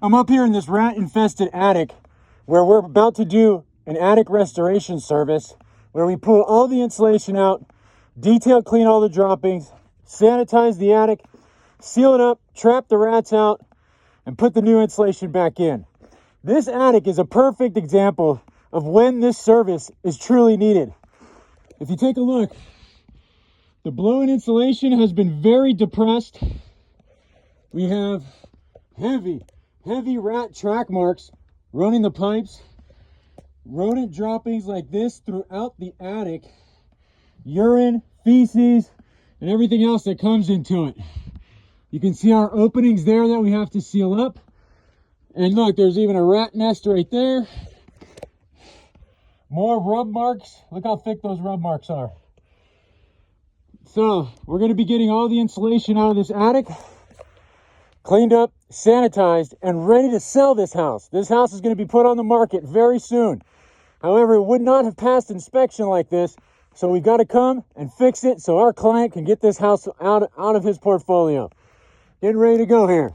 I'm up here in this rat-infested attic where we're about to do an attic restoration service where we pull all the insulation out, detail clean all the droppings, sanitize the attic, seal it up, trap the rats out, and put the new insulation back in. This attic is a perfect example of when this service is truly needed. If you take a look, the blow-in insulation has been very depressed. We have heavy rat track marks running the pipes, rodent droppings like this throughout the attic, urine, feces, and everything else that comes into it. You can see our openings there that we have to seal up. And look, there's even a rat nest right there. More rub marks. Look how thick those rub marks are. So we're going to be getting all the insulation out of this attic, cleaned up, sanitized, and ready to sell this house. This house is going to be put on the market very soon. However, it would not have passed inspection like this, so we've got to come and fix it so our client can get this house out of his portfolio. Getting ready to go here.